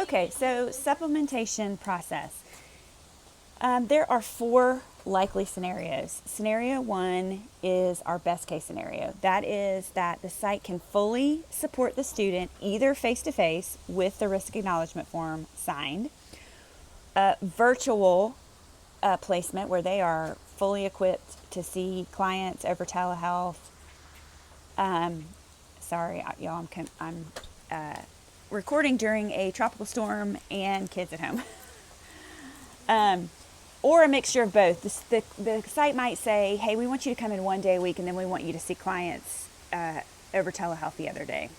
Okay, so supplementation process. There are 4 likely scenarios. Scenario 1 is our best case scenario. That is that the site can fully support the student either face-to-face with the risk acknowledgement form signed, virtual placement where they are fully equipped to see clients over telehealth. Sorry, y'all, I'm recording during a tropical storm and kids at home. Or a mixture of both. The site might say, hey, we want you to come in 1 day a week, and then we want you to see clients over telehealth the other day.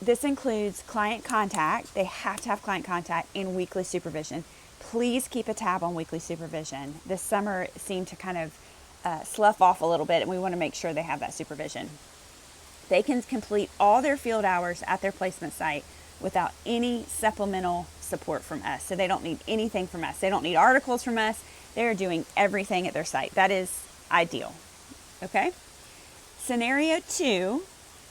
This includes client contact. They have to have client contact and weekly supervision. Please keep a tab on weekly supervision. This summer it seemed to kind of slough off a little bit, and we want to make sure they have that supervision. They can complete all their field hours at their placement site without any supplemental support from us. So they don't need anything from us. They don't need articles from us. They're doing everything at their site. That is ideal. Okay? Scenario 2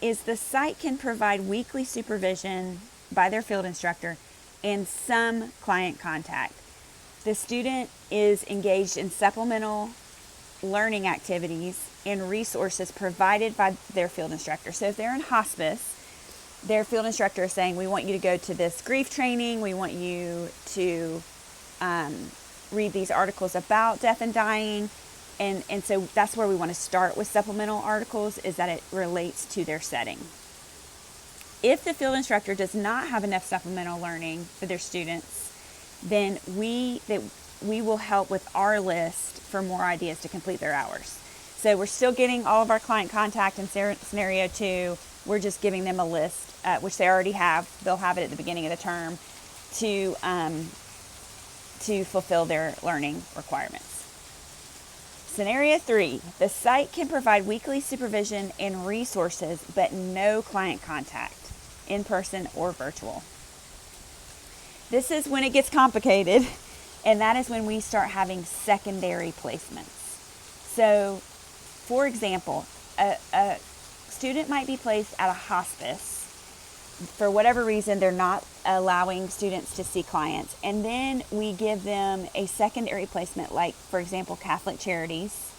is the site can provide weekly supervision by their field instructor and some client contact. The student is engaged in supplemental learning activities and resources provided by their field instructor. So if they're in hospice, their field instructor is saying, we want you to go to this grief training. We want you to read these articles about death and dying. And so that's where we want to start with supplemental articles, is that it relates to their setting. If the field instructor does not have enough supplemental learning for their students, then we will help with our list for more ideas to complete their hours. So we're still getting all of our client contact in scenario 2. We're just giving them a list, which they already have. They'll have it at the beginning of the term to fulfill their learning requirements. Scenario 3, the site can provide weekly supervision and resources, but no client contact, in person or virtual. This is when it gets complicated, and that is when we start having secondary placements. So, for example, a student might be placed at a hospice. For whatever reason, they're not allowing students to see clients. And then we give them a secondary placement, like, for example, Catholic Charities.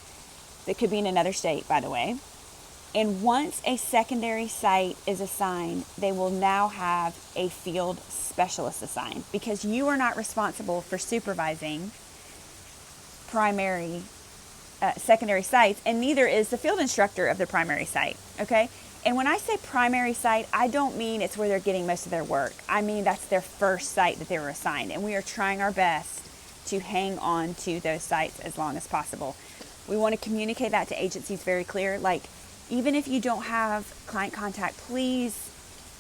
That could be in another state, by the way. And once a secondary site is assigned, they will now have a field specialist assigned, because you are not responsible for supervising secondary sites, and neither is the field instructor of the primary site, okay? And when I say primary site, I don't mean it's where they're getting most of their work. I mean that's their first site that they were assigned, and we are trying our best to hang on to those sites as long as possible. We want to communicate that to agencies very clear, like, even if you don't have client contact, please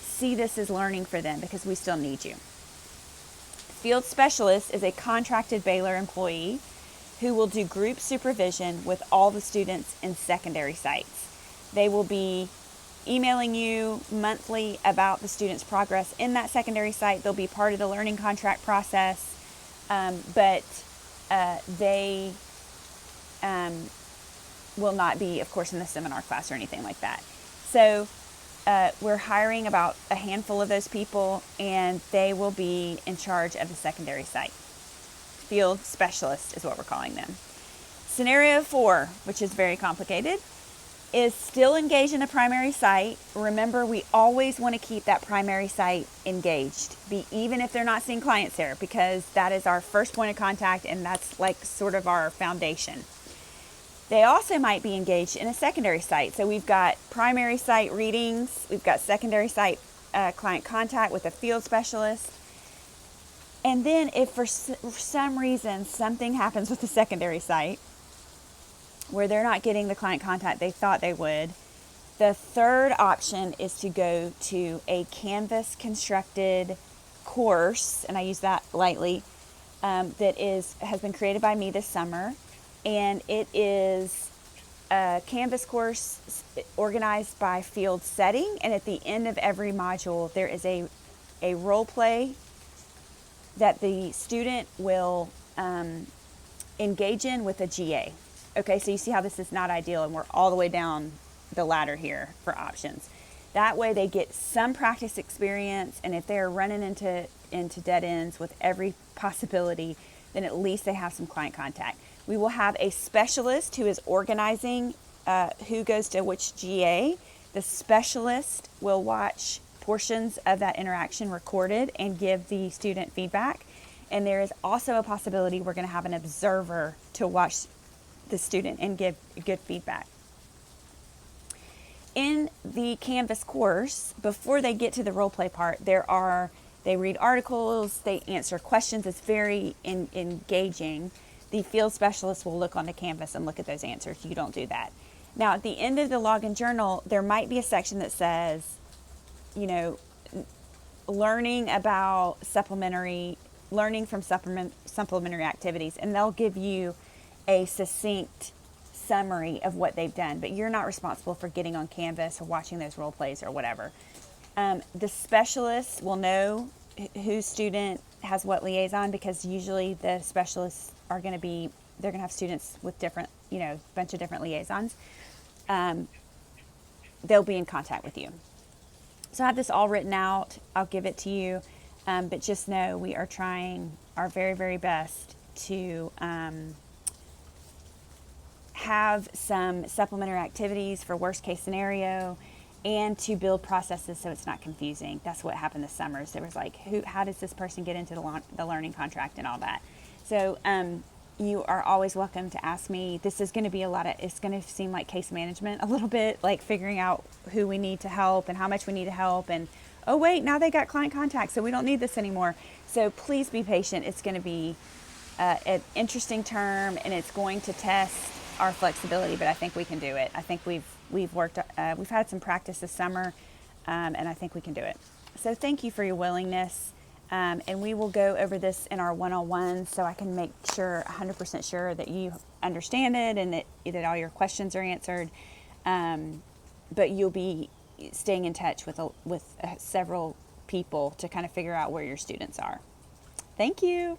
see this as learning for them, because we still need you. Field specialist is a contracted Baylor employee who will do group supervision with all the students in secondary sites. They will be emailing you monthly about the student's progress in that secondary site. They'll be part of the learning contract process, but they will not be, of course, in the seminar class or anything like that. So we're hiring about a handful of those people, and they will be in charge of the secondary site. Field specialist is what we're calling them. Scenario 4, which is very complicated, is still engaged in a primary site. Remember, we always want to keep that primary site engaged, even if they're not seeing clients there, because that is our first point of contact, and that's like sort of our foundation. They also might be engaged in a secondary site. So we've got primary site readings, we've got secondary site client contact with a field specialist. And then if for some reason something happens with the secondary site where they're not getting the client contact they thought they would, the third option is to go to a Canvas constructed course, and I use that lightly, that has been created by me this summer. And it is a Canvas course organized by field setting. And at the end of every module, there is a role play that the student will engage in with a GA. Okay, so you see how this is not ideal, and we're all the way down the ladder here for options. That way they get some practice experience, and if they're running into dead ends with every possibility, then at least they have some client contact. We will have a specialist who is organizing who goes to which GA. The specialist will watch portions of that interaction recorded and give the student feedback. And there is also a possibility we're going to have an observer to watch the student and give good feedback. In the Canvas course, before they get to the role play part, they read articles, they answer questions. It's very engaging. The field specialist will look on the Canvas and look at those answers. You don't do that. Now, at the end of the login journal, there might be a section that says, learning from supplementary activities, and they'll give you a succinct summary of what they've done, but you're not responsible for getting on Canvas or watching those role plays or whatever. The specialist will know whose student has what liaison, because usually the specialists they're going to have students with different, bunch of different liaisons. They'll be in contact with you. So I have this all written out. I'll give it to you. But just know we are trying our very, very best to have some supplementary activities for worst case scenario, and to build processes so it's not confusing. That's what happened this summer. So there was like, how does this person get into the learning contract and all that? So you are always welcome to ask me. This is going to be it's going to seem like case management a little bit, like figuring out who we need to help and how much we need to help, and oh wait, now they got client contact, so we don't need this anymore. So please be patient. It's going to be an interesting term, and it's going to test our flexibility, but I think we can do it. I think we've had some practice this summer, and I think we can do it. So thank you for your willingness, and we will go over this in our one-on-ones so I can make sure, 100% sure that you understand it and that all your questions are answered. But you'll be staying in touch with several people to kind of figure out where your students are. Thank you.